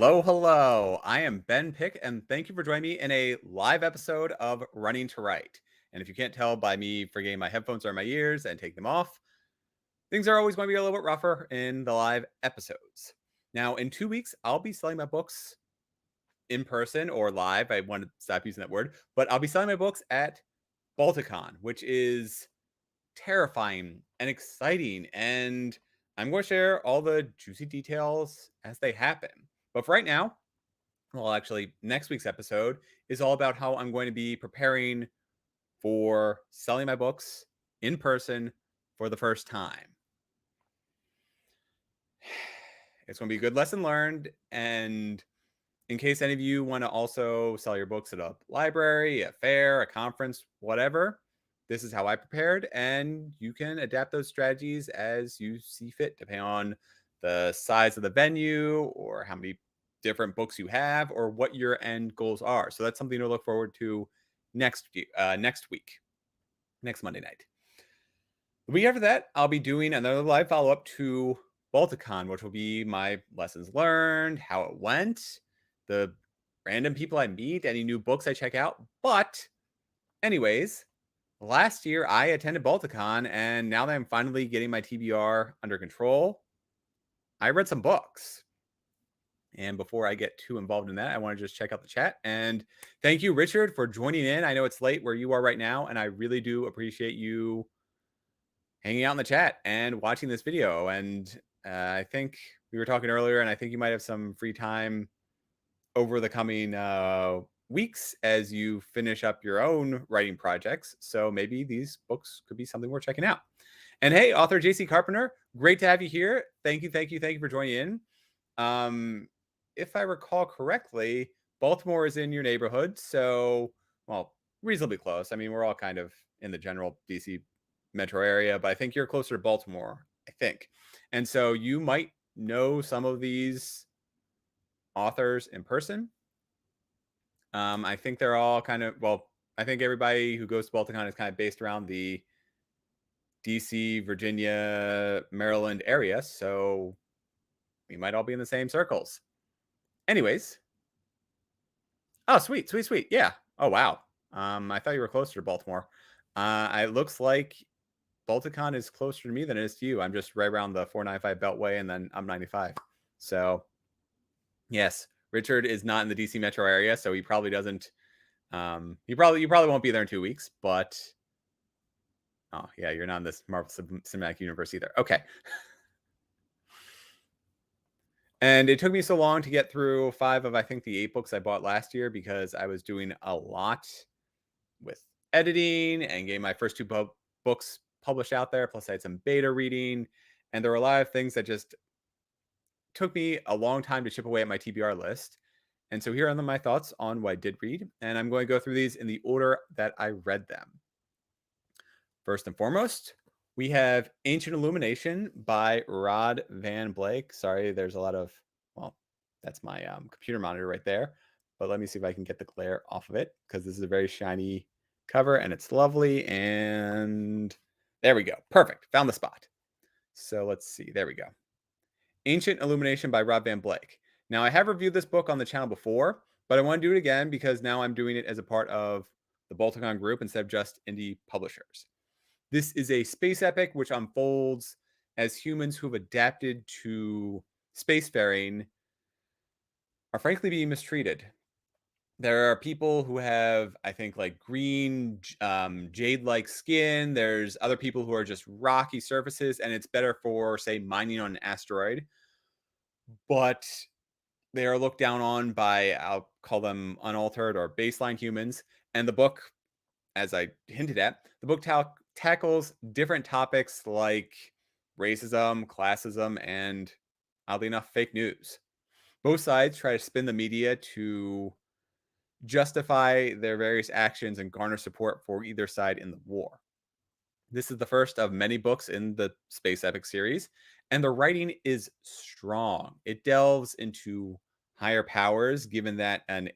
Hello, hello. I am Ben Pick, and thank you for joining me in a live episode of Running to Write. And if you can't tell by me forgetting my headphones are in my ears and take them off, things are always going to be a little bit rougher in the live episodes. Now, in 2 weeks, I'll be selling my books in person or live. I want to stop using that word, but I'll be selling my books at Balticon, which is terrifying and exciting. And I'm going to share all the juicy details as they happen. But for right now, well, actually, next week's episode is all about how I'm going to be preparing for selling my books in person for the first time. It's going to be a good lesson learned. And in case any of you want to also sell your books at a library, a fair, a conference, whatever, this is how I prepared. And you can adapt those strategies as you see fit, depending on the size of the venue or how many different books you have or what your end goals are. So that's something to look forward to next week, next Monday night. The week after that, I'll be doing another live follow-up to Balticon, which will be my lessons learned, how it went, the random people I meet, any new books I check out. But anyways, last year I attended Balticon, and now that I'm finally getting my TBR under control, I read some books. And before I get too involved in that, I want to just check out the chat. And thank you, Richard, for joining in. I know it's late where you are right now, and I really do appreciate you hanging out in the chat and watching this video. And I think we were talking earlier, and I think you might have some free time over the coming weeks as you finish up your own writing projects. So maybe these books could be something worth checking out. And hey, author JC Carpenter, great to have you here. Thank you for joining in. If I recall correctly, Baltimore is in your neighborhood. So, well, reasonably close. I mean, we're all kind of in the general DC metro area, but I think you're closer to Baltimore, I think. And so you might know some of these authors in person. I think they're all kind of, well, I think everybody who goes to Balticon is kind of based around the DC, Virginia, Maryland area. So we might all be in the same circles. Anyways. Oh, sweet. Yeah. Oh, wow. I thought you were closer to Baltimore. It looks like Balticon is closer to me than it is to you. I'm just right around the 495 Beltway, and then I'm 95. So, yes, Richard is not in the DC metro area, so he probably doesn't. You probably won't be there in 2 weeks, but oh yeah, you're not in this Marvel Cinematic Universe either. Okay. And it took me so long to get through 5 of, I think, the 8 books I bought last year because I was doing a lot with editing and getting my first 2 books published out there. Plus, I had some beta reading, and there were a lot of things that just took me a long time to chip away at my TBR list. And so here are my thoughts on what I did read, and I'm going to go through these in the order that I read them. First and foremost, we have Ancient Illumination by Rod Van Blake. Sorry, there's a lot of, well, that's my computer monitor right there. But let me see if I can get the glare off of it because this is a very shiny cover and it's lovely. And there we go. Perfect. Found the spot. So let's see. There we go. Ancient Illumination by Rod Van Blake. Now, I have reviewed this book on the channel before, but I want to do it again because now I'm doing it as a part of the Balticon group instead of just indie publishers. This is a space epic which unfolds as humans who have adapted to spacefaring are frankly being mistreated. There are people who have, I think, like green, jade-like skin. There's other people who are just rocky surfaces, and it's better for, say, mining on an asteroid. But they are looked down on by, I'll call them unaltered or baseline humans. And the book, as I hinted at, the book tackles different topics like racism, classism, and oddly enough, fake news. Both sides try to spin the media to justify their various actions and garner support for either side in the war. This is the first of many books in the space epic series, and the writing is strong. It delves into higher powers, given that a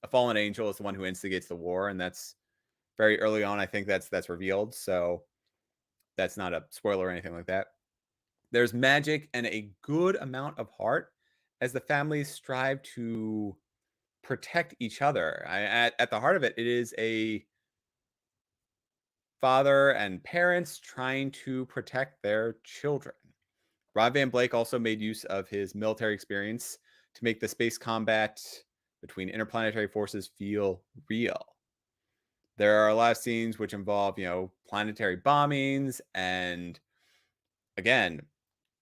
fallen angel, is the one who instigates the war, and that's very early on. I think that's revealed, so that's not a spoiler or anything like that. There's magic and a good amount of heart, as the families strive to protect each other. At the heart of it, it is a father and parents trying to protect their children. Rob Van Blake also made use of his military experience to make the space combat between interplanetary forces feel real. There are a lot of scenes which involve, planetary bombings and, again,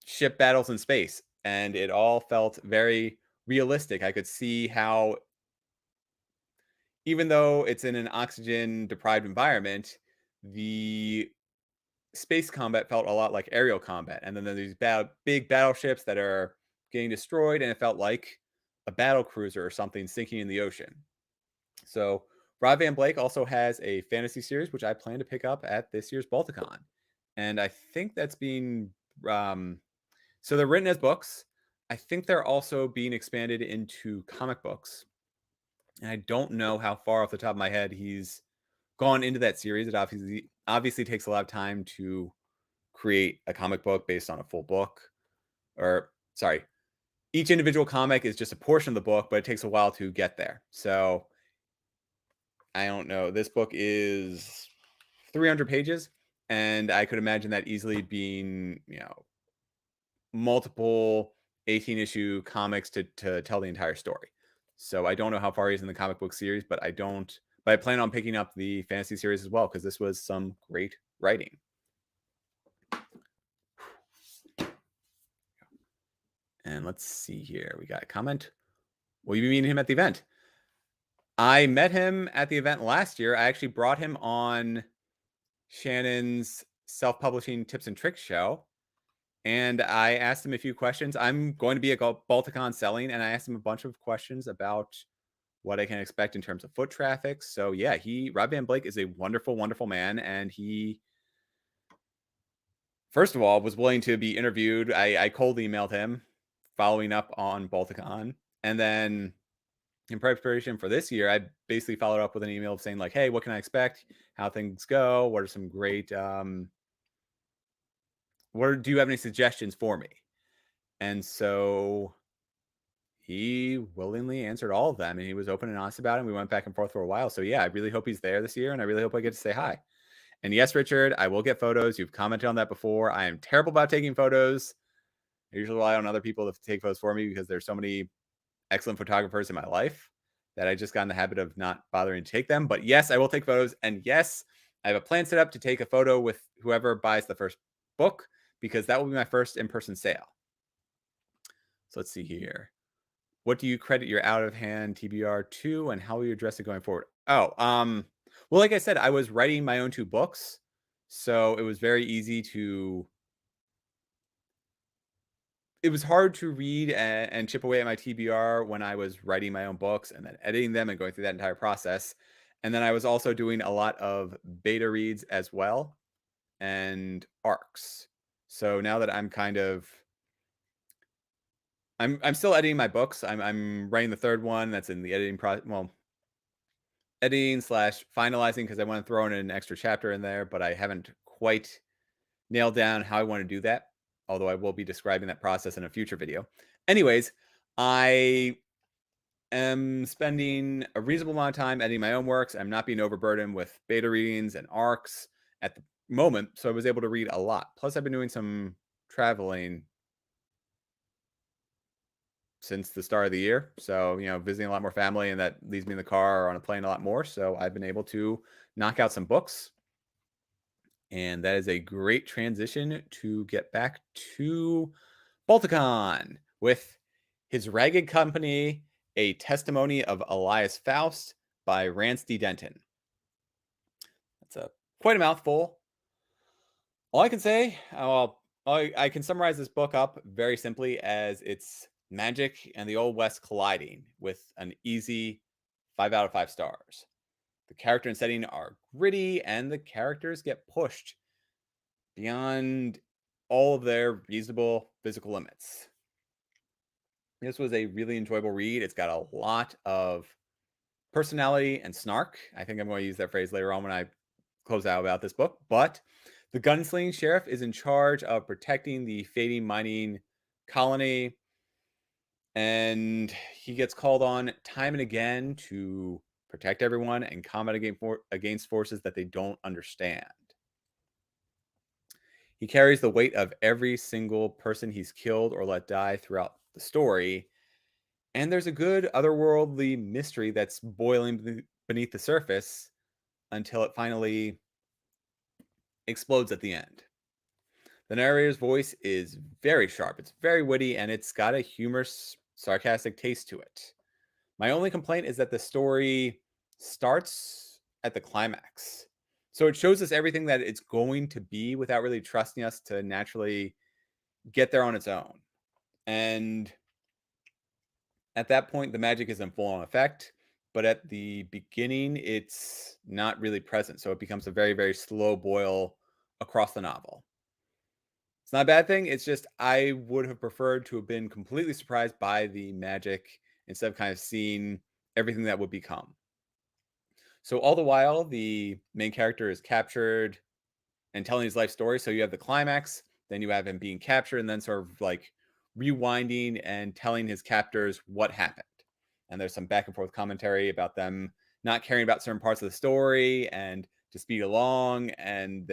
ship battles in space. And it all felt very realistic. I could see how, even though it's in an oxygen deprived environment, the space combat felt a lot like aerial combat. And then there's these big battleships that are getting destroyed, and it felt like a battle cruiser or something sinking in the ocean. So Rob Van Blake also has a fantasy series, which I plan to pick up at this year's Balticon. And I think that's being, so they're written as books. I think they're also being expanded into comic books. And I don't know how far off the top of my head he's gone into that series. It obviously takes a lot of time to create a comic book based on a full book. Or, sorry, each individual comic is just a portion of the book, but it takes a while to get there. So I don't know. This book is 300 pages, and I could imagine that easily being, multiple 18-issue comics to tell the entire story. So I don't know how far he's in the comic book series, but I plan on picking up the fantasy series as well, because this was some great writing. And let's see here. We got a comment. Will you be meeting him at the event? I met him at the event last year. I actually brought him on Shannon's self-publishing tips and tricks show, and I asked him a few questions. I'm going to be at Balticon selling, and I asked him a bunch of questions about what I can expect in terms of foot traffic. So yeah, Rob Van Blake is a wonderful, wonderful man, and he, first of all, was willing to be interviewed. I cold emailed him following up on Balticon, and then in preparation for this year, I basically followed up with an email saying like, hey, what can I expect? How things go? What are some great, do you have any suggestions for me? And so he willingly answered all of them, and he was open and honest about it. And we went back and forth for a while. So yeah, I really hope he's there this year, and I really hope I get to say hi. And yes, Richard, I will get photos. You've commented on that before. I am terrible about taking photos. I usually rely on other people to take photos for me because there's so many excellent photographers in my life that I just got in the habit of not bothering to take them. But yes, I will take photos. And yes, I have a plan set up to take a photo with whoever buys the first book, because that will be my first in-person sale. So let's see here. What do you credit your out of hand TBR to, and how will you address it going forward? Oh, well, like I said, I was writing my own 2 books, so it was very easy to, it was hard to read and chip away at my TBR when I was writing my own books and then editing them and going through that entire process. And then I was also doing a lot of beta reads as well, and arcs. So now that I'm kind of, I'm still editing my books. I'm writing the 3rd one that's in the editing process. Well, editing / finalizing, because I want to throw in an extra chapter in there, but I haven't quite nailed down how I want to do that. Although I will be describing that process in a future video. Anyways, I am spending a reasonable amount of time editing my own works. I'm not being overburdened with beta readings and arcs at the moment, so I was able to read a lot. Plus, I've been doing some traveling since the start of the year. So, visiting a lot more family, and that leaves me in the car or on a plane a lot more. So I've been able to knock out some books. And that is a great transition to get back to Balticon with His Ragged Company, A Testimony of Elias Faust by Rance D. Denton. That's quite a mouthful. All I can say, I can summarize this book up very simply as it's magic and the Old West colliding with an easy 5 out of 5 stars. The character and setting are gritty, and the characters get pushed beyond all of their reasonable physical limits. This was a really enjoyable read. It's got a lot of personality and snark. I think I'm going to use that phrase later on when I close out about this book. But the gunslinging sheriff is in charge of protecting the fading mining colony. And he gets called on time and again to protect everyone and combat against forces that they don't understand. He carries the weight of every single person he's killed or let die throughout the story. And there's a good otherworldly mystery that's boiling beneath the surface until it finally explodes at the end. The narrator's voice is very sharp, it's very witty, and it's got a humorous, sarcastic taste to it. My only complaint is that the story starts at the climax. So it shows us everything that it's going to be without really trusting us to naturally get there on its own. And at that point, the magic is in full on effect. But at the beginning, it's not really present. So it becomes a very, very slow boil across the novel. It's not a bad thing. It's just I would have preferred to have been completely surprised by the magic instead of kind of seeing everything that would become. So all the while, the main character is captured and telling his life story. So you have the climax, then you have him being captured, and then sort of like rewinding and telling his captors what happened. And there's some back and forth commentary about them not caring about certain parts of the story and to speed along. And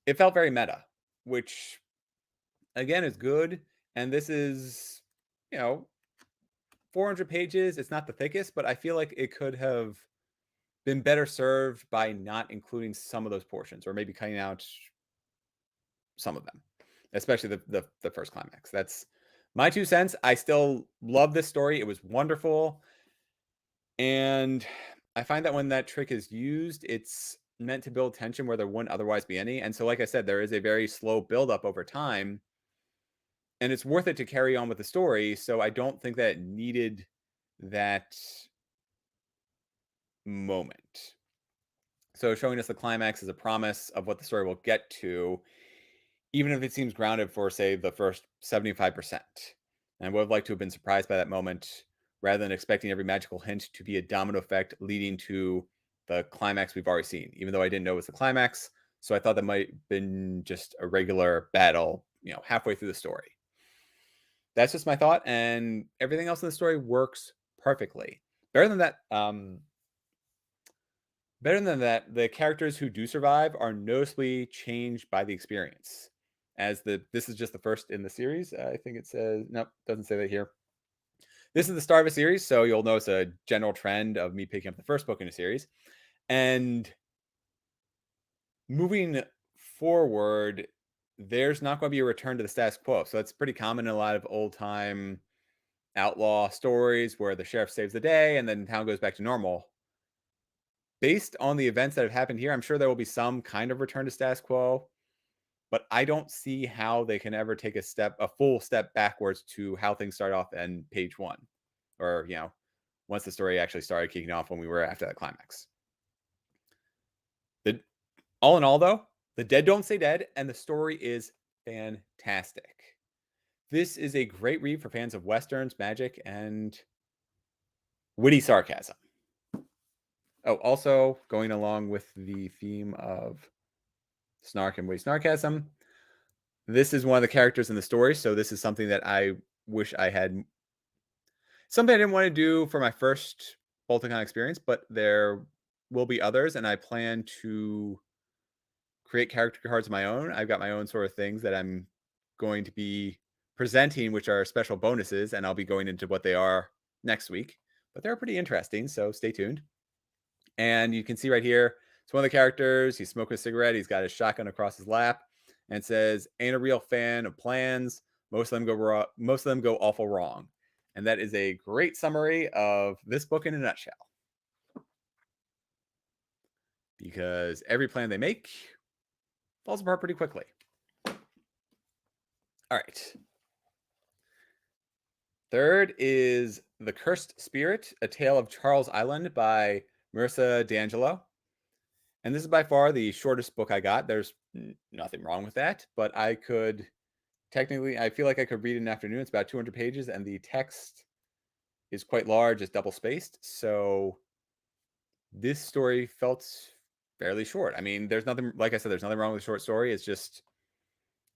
it felt very meta, which again is good. And this is, 400 pages. It's not the thickest, but I feel like it could have been better served by not including some of those portions, or maybe cutting out some of them, especially the first climax. That's my 2 cents. I still love this story. It was wonderful. And I find that when that trick is used, it's meant to build tension where there wouldn't otherwise be any. And so, like I said, there is a very slow buildup over time, and it's worth it to carry on with the story. So I don't think that it needed that moment. So showing us the climax is a promise of what the story will get to, even if it seems grounded for, say, the first 75%. And I would have liked to have been surprised by that moment rather than expecting every magical hint to be a domino effect leading to the climax we've already seen, even though I didn't know it was the climax. So I thought that might have been just a regular battle, halfway through the story. That's just my thought, and everything else in the story works perfectly. Better than that, the characters who do survive are noticeably changed by the experience. This is just the first in the series. I think it says, nope, doesn't say that here. This is the start of a series, so you'll notice a general trend of me picking up the first book in a series. And moving forward, there's not going to be a return to the status quo. So that's pretty common in a lot of old time outlaw stories where the sheriff saves the day and then town goes back to normal. Based on the events that have happened here, I'm sure there will be some kind of return to status quo, but I don't see how they can ever take a full step backwards to how things start off in page 1, or once the story actually started kicking off when we were after that climax. All in all, though, the dead don't stay dead, and the story is fantastic. This is a great read for fans of westerns, magic, and witty sarcasm. Oh, also going along with the theme of snark and witty sarcasm, this is one of the characters in the story, so this is something that I wish I had. Something I didn't want to do for my first Balticon experience, but there will be others, and I plan to create character cards of my own. I've got my own sort of things that I'm going to be presenting, which are special bonuses, and I'll be going into what they are next week. But they're pretty interesting, so stay tuned. And you can see right here, it's one of the characters. He's smoking a cigarette. He's got his shotgun across his lap, and it says, "Ain't a real fan of plans. Most of them go wrong. Most of them go awful wrong." And that is a great summary of this book in a nutshell. Because every plan they make falls apart pretty quickly. All right. Third is The Cursed Spirit, A Tale of Charles Island by Marissa D'Angelo. And this is by far the shortest book I got. There's nothing wrong with that, but I feel like I could read in an afternoon. It's about 200 pages, and the text is quite large. It's double spaced. So this story felt fairly short. I mean, there's nothing, like I said, there's nothing wrong with a short story. It's just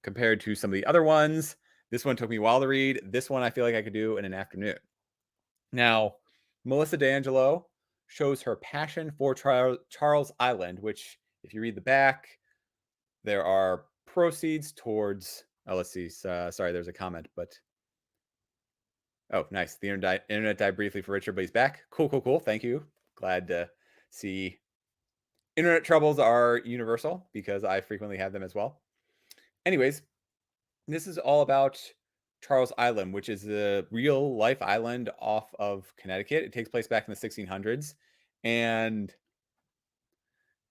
compared to some of the other ones, This one took me a while to read. This one I feel like I could do in an afternoon. Now, Melissa D'Angelo shows her passion for Charles Island, which, if you read the back, there are proceeds towards. Oh, let's see. Sorry, there's a comment, but oh, nice. The internet died briefly for Richard, but he's back. Cool. Thank you. Glad to see. Internet troubles are universal because I frequently have them as well. Anyways, this is all about Charles Island, which is a real life island off of Connecticut. It takes place back in the 1600s, and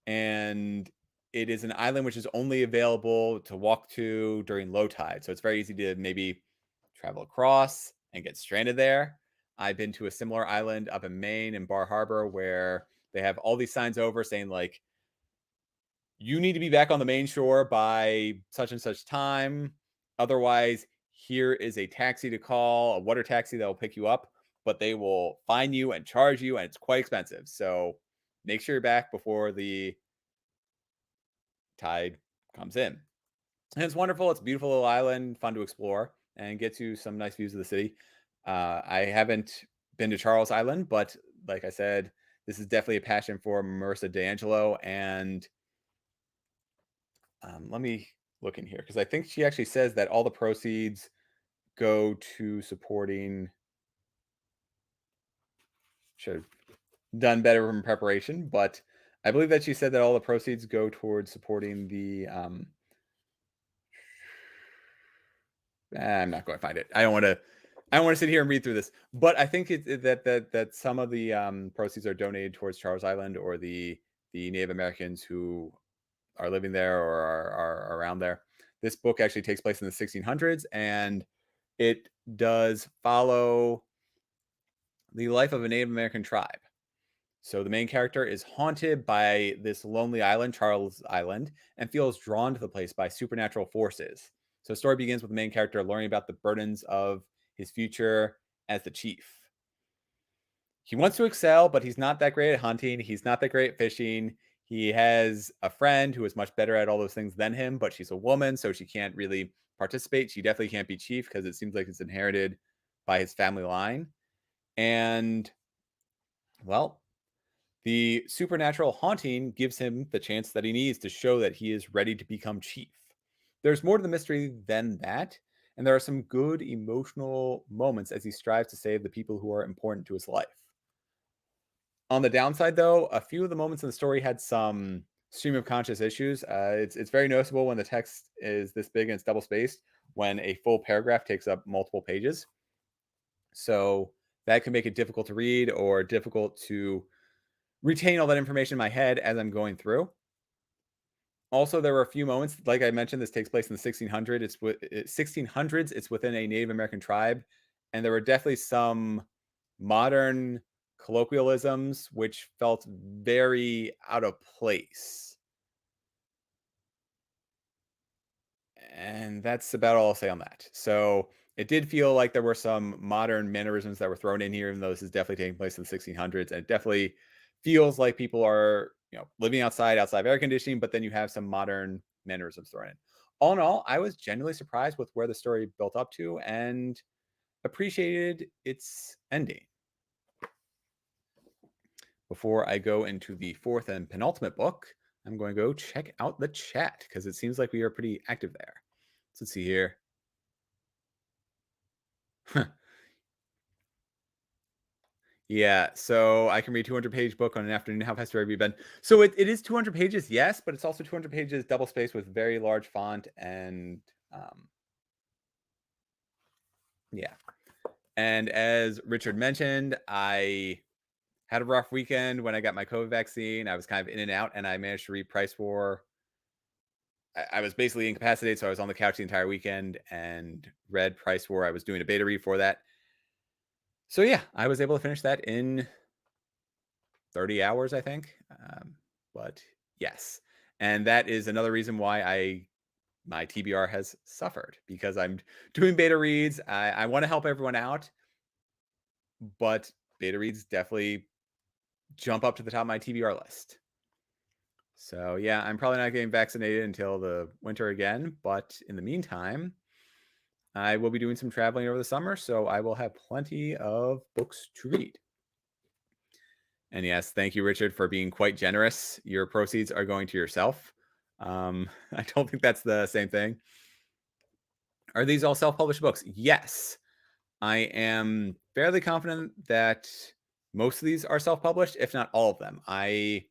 it is an island which is only available to walk to during low tide. So it's very easy to maybe travel across and get stranded there. I've been to a similar island up in Maine in Bar Harbor where they have all these signs over saying like, you need to be back on the main shore by such and such time. Otherwise, here is a taxi to call, a water taxi that will pick you up, but they will fine you and charge you, and it's quite expensive. So make sure you're back before the tide comes in. And it's wonderful. It's a beautiful little island, fun to explore, and get to some nice views of the city. I haven't been to Charles Island, but like I said, this is definitely a passion for Marissa D'Angelo. And let me look in here because I think she actually says that all the proceeds go to supporting. Should have done better in preparation, but I believe that she said that all the proceeds go towards supporting the. I'm not going to find it. I don't want to sit here and read through this, but I think that some of the proceeds are donated towards Charles Island or the Native Americans who are living there or are around there. This book actually takes place in the 1600s, and it does follow the life of a Native American tribe. So the main character is haunted by this lonely island, Charles Island, and feels drawn to the place by supernatural forces. So the story begins with the main character learning about the burdens of his future as the chief. He wants to excel, but he's not that great at hunting. He's not that great at fishing. He has a friend who is much better at all those things than him, but she's a woman, so she can't really participate. She definitely can't be chief because it seems like it's inherited by his family line. And, well, the supernatural haunting gives him the chance that he needs to show that he is ready to become chief. There's more to the mystery than that, and there are some good emotional moments as he strives to save the people who are important to his life. On the downside, though, a few of the moments in the story had some stream of conscious issues. It's very noticeable when the text is this big and it's double spaced, when a full paragraph takes up multiple pages. So that can make it difficult to read or difficult to retain all that information in my head as I'm going through. Also, there were a few moments, like I mentioned, this takes place in the 1600s. It's within a Native American tribe, and there were definitely some modern colloquialisms which felt very out of place. And that's about all I'll say on that. So it did feel like there were some modern mannerisms that were thrown in here, even though this is definitely taking place in the 1600s. And it definitely feels like people are, living outside of air conditioning, but then you have some modern mannerisms thrown in. All in all, I was genuinely surprised with where the story built up to and appreciated its ending. Before I go into the fourth and penultimate book, I'm going to go check out the chat because it seems like we are pretty active there. So let's see here. Yeah, so I can read 200-page book on an afternoon. How fast have you been? So it is 200 pages, yes, but it's also 200 pages double spaced with very large font and yeah. And as Richard mentioned, I had a rough weekend when I got my COVID vaccine. I was kind of in and out, and I managed to read Price War. I was basically incapacitated, so I was on the couch the entire weekend and read Price War. I was doing a beta read for that. So yeah, I was able to finish that in 30 hours, I think. But yes, and that is another reason why my TBR has suffered, because I'm doing beta reads. I want to help everyone out, but beta reads definitely jump up to the top of my TBR list. So yeah, I'm probably not getting vaccinated until the winter again. But in the meantime, I will be doing some traveling over the summer, so I will have plenty of books to read. And yes, thank you, Richard, for being quite generous. Your proceeds are going to yourself. I don't think that's the same thing. Are these all self-published books? Yes. I am fairly confident that most of these are self-published, if not all of them. I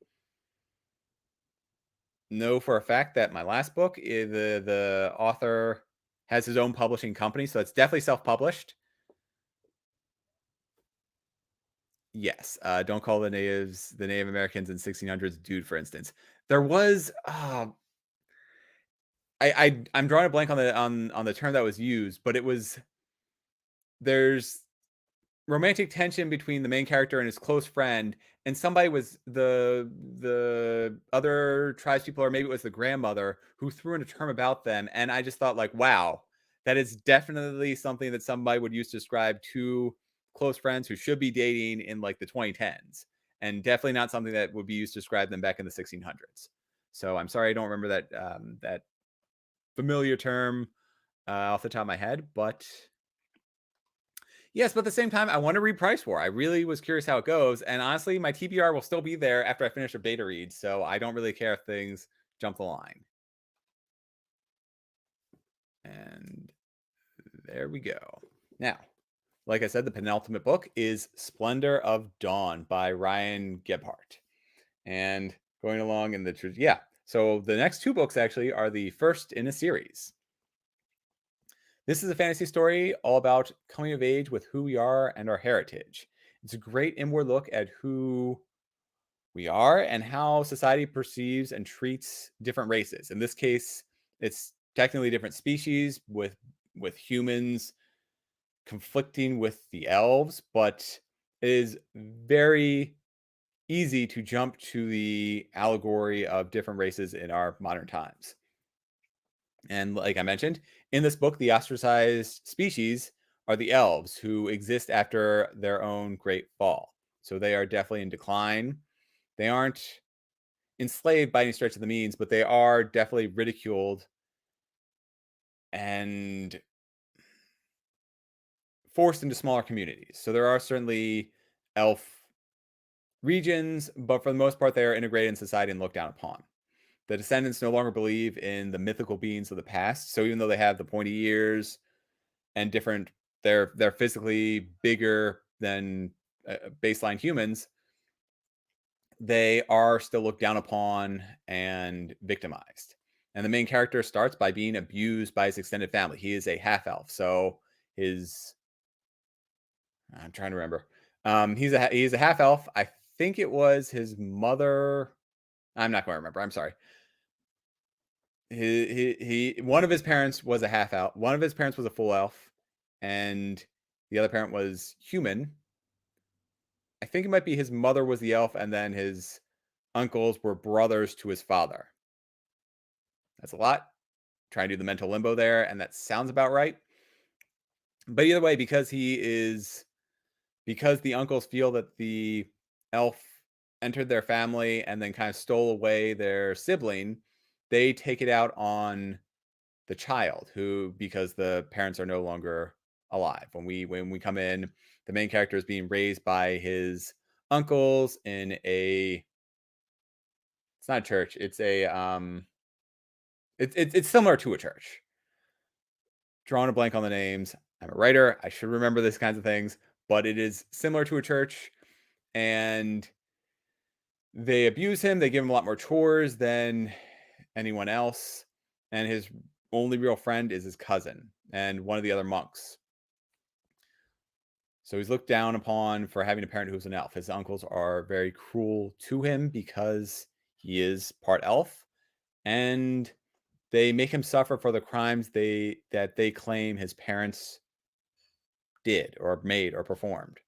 know for a fact that my last book, the author has his own publishing company, so it's definitely self-published. Yes, don't call the Native Americans in 1600s dude, for instance. There was I'm drawing a blank on the term that was used, but there's romantic tension between the main character and his close friend, and somebody was the other tribespeople, or maybe it was the grandmother, who threw in a term about them, and I just thought, like, wow, that is definitely something that somebody would use to describe two close friends who should be dating in like the 2010s, and definitely not something that would be used to describe them back in the 1600s. So I'm sorry I don't remember that familiar term off the top of my head, but yes, but at the same time, I want to read Price War. I really was curious how it goes, and honestly, my TBR will still be there after I finish a beta read, so I don't really care if things jump the line. And there we go. Now, like I said, the penultimate book is Splendor of Dawn by Ryan Gebhardt. And going along in the so the next two books actually are the first in a series. This is a fantasy story all about coming of age with who we are and our heritage. It's a great inward look at who we are and how society perceives and treats different races. In this case, it's technically different species with humans conflicting with the elves, but it is very easy to jump to the allegory of different races in our modern times. And like I mentioned, in this book, the ostracized species are the elves, who exist after their own great fall. So they are definitely in decline. They aren't enslaved by any stretch of the means, but they are definitely ridiculed and forced into smaller communities. So there are certainly elf regions, but for the most part, they are integrated in society and looked down upon. The descendants no longer believe in the mythical beings of the past. So even though they have the pointy ears and different, they're physically bigger than baseline humans, they are still looked down upon and victimized. And the main character starts by being abused by his extended family. He is a half elf, so I'm trying to remember. He's a half elf. I think it was his mother. I'm not going to remember. I'm sorry. He one of his parents was a half elf. One of his parents was a full elf, and the other parent was human. I think it might be his mother was the elf, and then his uncles were brothers to his father. That's a lot. Trying to do the mental limbo there, and that sounds about right. But either way, because the uncles feel that the elf entered their family and then kind of stole away their sibling, they take it out on the child, who, because the parents are no longer alive. When we come in, the main character is being raised by his uncles in a, it's not a church, it's a it's similar to a church. Drawing a blank on the names. I'm a writer. I should remember these kinds of things, but it is similar to a church, and they abuse him. They give him a lot more chores than anyone else, and his only real friend is his cousin and one of the other monks. So he's looked down upon for having a parent who's an elf. His uncles are very cruel to him because he is part elf, and they make him suffer for the crimes that they claim his parents did or made or performed.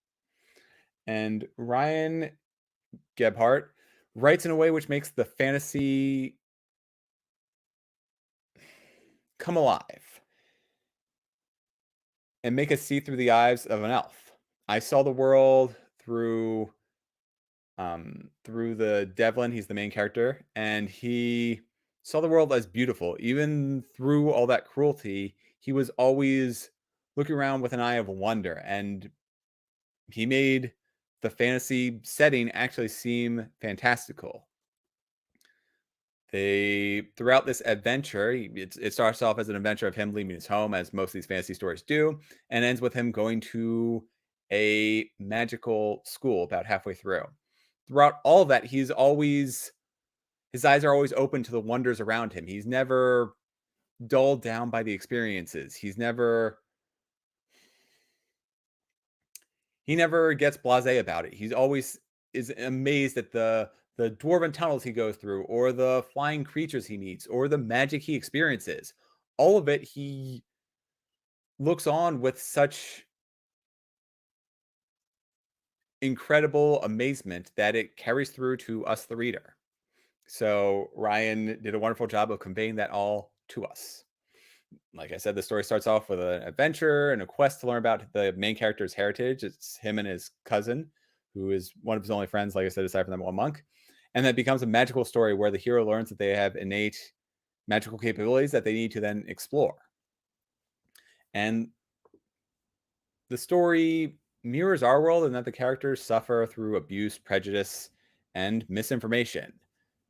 And Ryan Gebhardt writes in a way which makes the fantasy come alive and make us see through the eyes of an elf. I saw the world through the Devlin. He's the main character, and he saw the world as beautiful. Even through all that cruelty, he was always looking around with an eye of wonder, and he made the fantasy setting actually seem fantastical. Throughout this adventure, it starts off as an adventure of him leaving his home, as most of these fantasy stories do, and ends with him going to a magical school about halfway through. Throughout all of that, his eyes are always open to the wonders around him. He's never dulled down by the experiences. He never gets blasé about it. He's always is amazed at the dwarven tunnels he goes through, or the flying creatures he meets, or the magic he experiences. All of it, he looks on with such incredible amazement that it carries through to us, the reader. So Ryan did a wonderful job of conveying that all to us. Like I said, the story starts off with an adventure and a quest to learn about the main character's heritage. It's him and his cousin, who is one of his only friends, like I said, aside from that one monk. And that becomes a magical story where the hero learns that they have innate magical capabilities that they need to then explore. And the story mirrors our world in that the characters suffer through abuse, prejudice, and misinformation.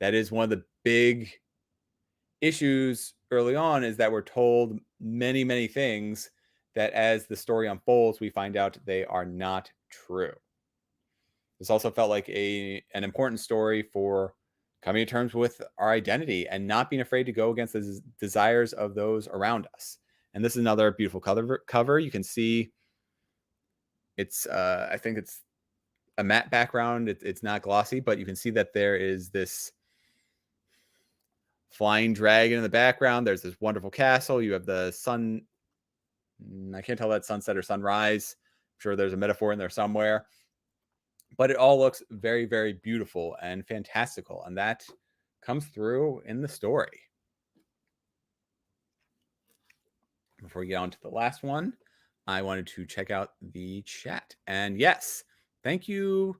That is one of the big issues early on, is that we're told many, many things that as the story unfolds, we find out they are not true. This also felt like an important story for coming to terms with our identity and not being afraid to go against the desires of those around us. And this is another beautiful cover. You can see it's, I think it's a matte background. It's not glossy, but you can see that there is this flying dragon in the background. There's this wonderful castle. You have the sun. I can't tell that sunset or sunrise. I'm sure there's a metaphor in there somewhere. But it all looks very, very beautiful and fantastical. And that comes through in the story. Before we get on to the last one, I wanted to check out the chat. And yes, thank you.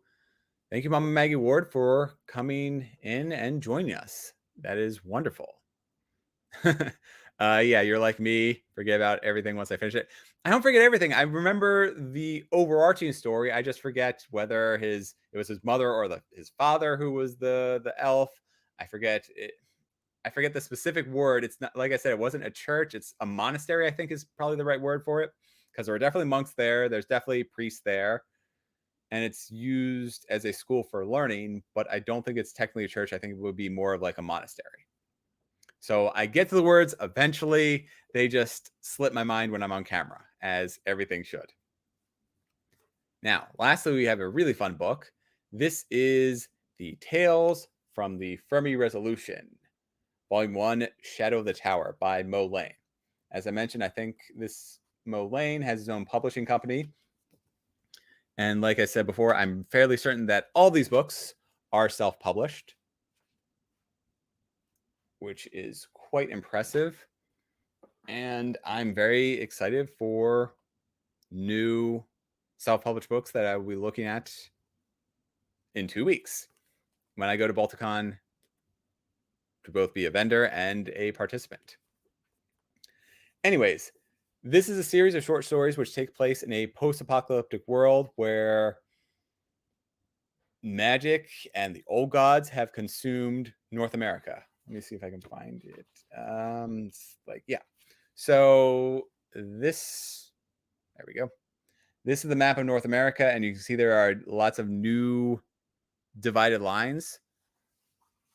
Thank you, Mama Maggie Ward, for coming in and joining us. That is wonderful. Yeah, you're like me. Forget about everything once I finish it. I don't forget everything. I remember the overarching story. I just forget whether it was his mother or his father who was the elf. I forget it. I forget the specific word. It's not, like I said, it wasn't a church. It's a monastery, I think is probably the right word for it, because there are definitely monks there. There's definitely priests there. And it's used as a school for learning, but I don't think it's technically a church. I think it would be more of like a monastery. So I get to the words eventually. They just slip my mind when I'm on camera, as everything should. Now, lastly, we have a really fun book. This is the Tales from the Fermi Resolution, Volume 1, Shadow of the Tower by Mo Lane. As I mentioned, I think this Mo Lane has his own publishing company. And like I said before, I'm fairly certain that all these books are self-published, which is quite impressive. And I'm very excited for new self-published books that I will be looking at in 2 weeks when I go to Balticon to both be a vendor and a participant. Anyways, this is a series of short stories which take place in a post-apocalyptic world where magic and the old gods have consumed North America. Let me see if I can find it. Yeah. So there we go. This is the map of North America, and you can see there are lots of new divided lines.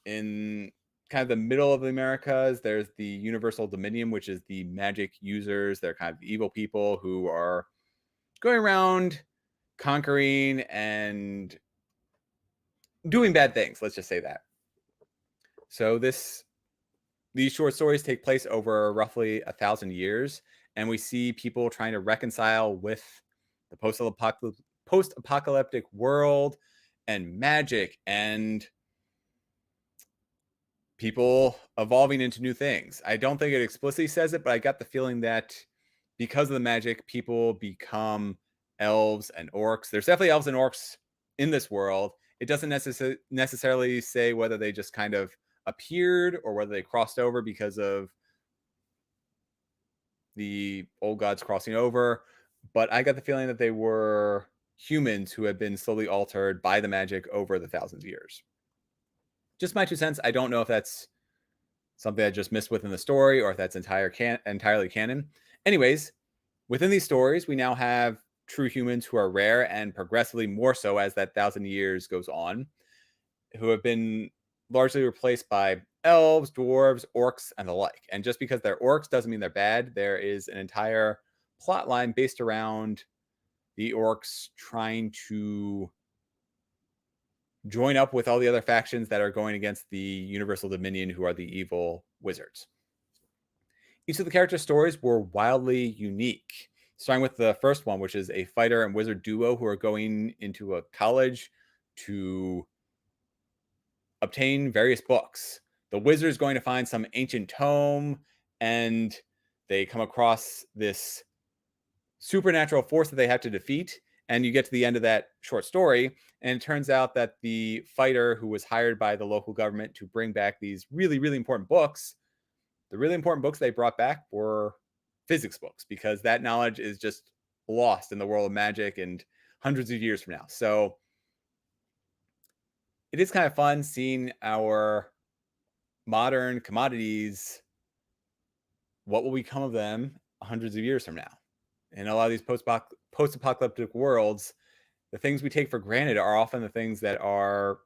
In kind of the middle of the Americas, there's the Universal Dominion, which is the magic users. They're kind of the evil people who are going around conquering and doing bad things. Let's just say that. So these short stories take place over roughly 1,000 years, and we see people trying to reconcile with the post-apocalyptic world and magic and people evolving into new things. I don't think it explicitly says it, but I got the feeling that because of the magic, people become elves and orcs. There's definitely elves and orcs in this world. It doesn't necessarily say whether they just kind of appeared or whether they crossed over because of the old gods crossing over, but I got the feeling that they were humans who had been slowly altered by the magic over the thousands of years. Just my 2 cents. I don't know if that's something I just missed within the story or if that's entirely canon. Anyways, within these stories, we now have true humans who are rare and progressively more so as that 1,000 years goes on, who have been largely replaced by elves, dwarves, orcs, and the like. And just because they're orcs doesn't mean they're bad. There is an entire plot line based around the orcs trying to join up with all the other factions that are going against the Universal Dominion, who are the evil wizards. Each of the character stories were wildly unique, starting with the first one, which is a fighter and wizard duo who are going into a college to obtain various books. The wizard's going to find some ancient tome, and they come across this supernatural force that they have to defeat. And you get to the end of that short story, and it turns out that the fighter who was hired by the local government to bring back these really, really important books, the really important books they brought back were physics books, because that knowledge is just lost in the world of magic and hundreds of years from now. So it is kind of fun seeing our modern commodities, what will become of them hundreds of years from now. In a lot of these post-apocalyptic worlds, the things we take for granted are often the things that are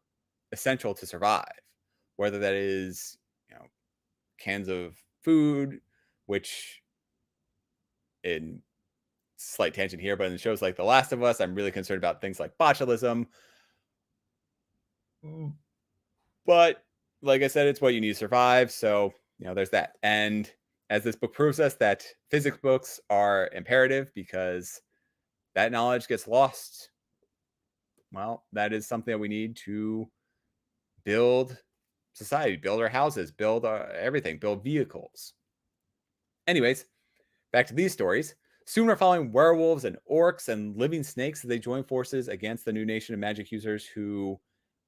essential to survive, whether that is, cans of food, which, in slight tangent here, but in shows like The Last of Us, I'm really concerned about things like botulism. But like I said, it's what you need to survive. So, there's that. And as this book proves us, that physics books are imperative because that knowledge gets lost. Well, that is something that we need to build society, build our houses, build everything, build vehicles. Anyways, back to these stories. Soon we're following werewolves and orcs and living snakes as they join forces against the new nation of magic users who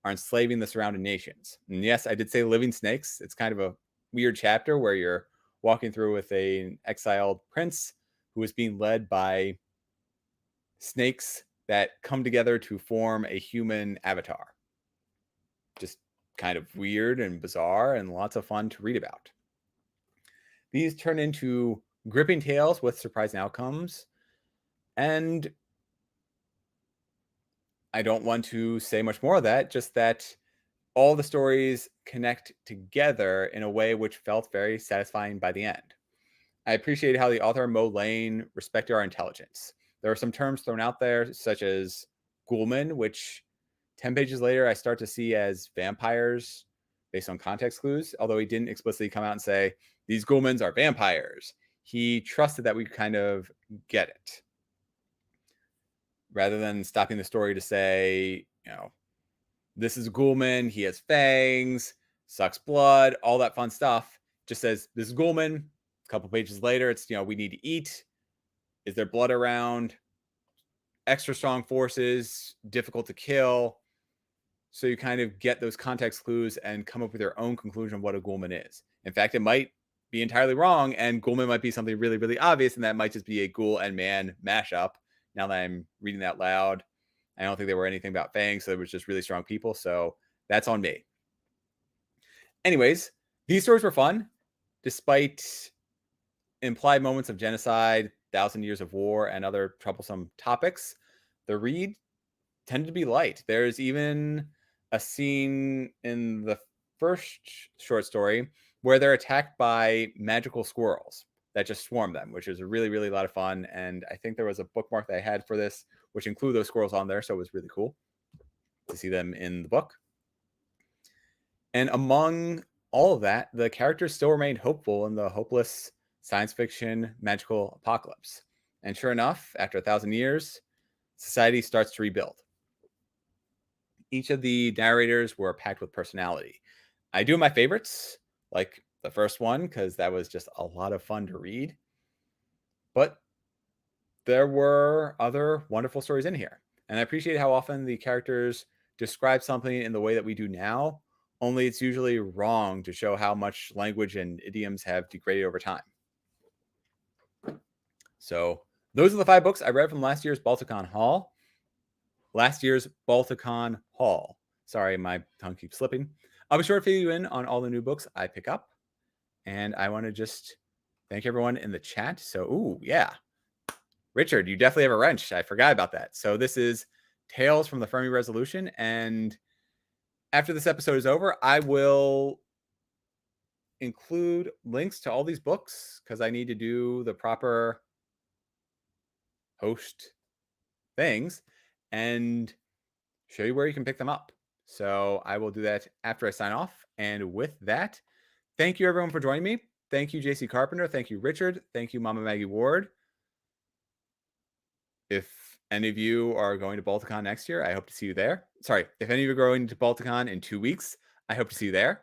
are enslaving the surrounding nations. And yes, I did say living snakes. It's kind of a weird chapter where you're walking through with an exiled prince who is being led by snakes that come together to form a human avatar. Just kind of weird and bizarre and lots of fun to read about. These turn into gripping tales with surprising outcomes. And I don't want to say much more of that, just that all the stories connect together in a way which felt very satisfying by the end. I appreciated how the author Mo Lane respected our intelligence. There are some terms thrown out there, such as ghoulman, which 10 pages later I start to see as vampires based on context clues, although he didn't explicitly come out and say, these ghoulmans are vampires. He trusted that we kind of get it. Rather than stopping the story to say, this is a ghoulman, he has fangs, sucks blood, all that fun stuff. Just says, this is ghoulman. A couple pages later, it's, we need to eat. Is there blood around? Extra strong forces, difficult to kill. So you kind of get those context clues and come up with your own conclusion of what a ghoulman is. In fact, it might be entirely wrong, and ghoulman might be something really, really obvious, and that might just be a ghoul and man mashup. Now that I'm reading that loud, I don't think there were anything about fangs, so it was just really strong people. So that's on me. Anyways, these stories were fun, despite implied moments of genocide, 1,000 years of war, and other troublesome topics. The read tended to be light. There's even a scene in the first short story where they're attacked by magical squirrels that just swarm them, which is really, really a lot of fun. And I think there was a bookmark that I had for this, which include those squirrels on there. So it was really cool to see them in the book. And among all of that, the characters still remained hopeful in the hopeless science fiction magical apocalypse. And sure enough, after 1,000 years, society starts to rebuild. Each of the narrators were packed with personality. I do my favorites, like the first one, because that was just a lot of fun to read. But there were other wonderful stories in here. And I appreciate how often the characters describe something in the way that we do now, only it's usually wrong to show how much language and idioms have degraded over time. So those are the 5 books I read from last year's Balticon haul. Sorry, my tongue keeps slipping. I'll be sure to fill you in on all the new books I pick up. And I want to just thank everyone in the chat. So, ooh, yeah. Richard, you definitely have a wrench. I forgot about that. So this is Tales from the Fermi Resolution. And after this episode is over, I will include links to all these books because I need to do the proper host things and show you where you can pick them up. So I will do that after I sign off. And with that, thank you everyone for joining me. Thank you, JC Carpenter. Thank you, Richard. Thank you, Mama Maggie Ward. If any of you are going to Balticon next year, I hope to see you there. Sorry, if any of you are going to Balticon in 2 weeks, I hope to see you there.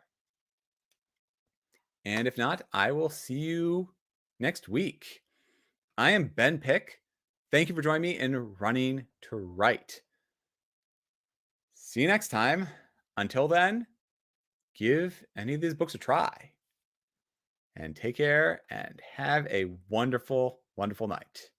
And if not, I will see you next week. I am Ben Pick. Thank you for joining me in Running to Write. See you next time. Until then, give any of these books a try. And take care and have a wonderful, wonderful night.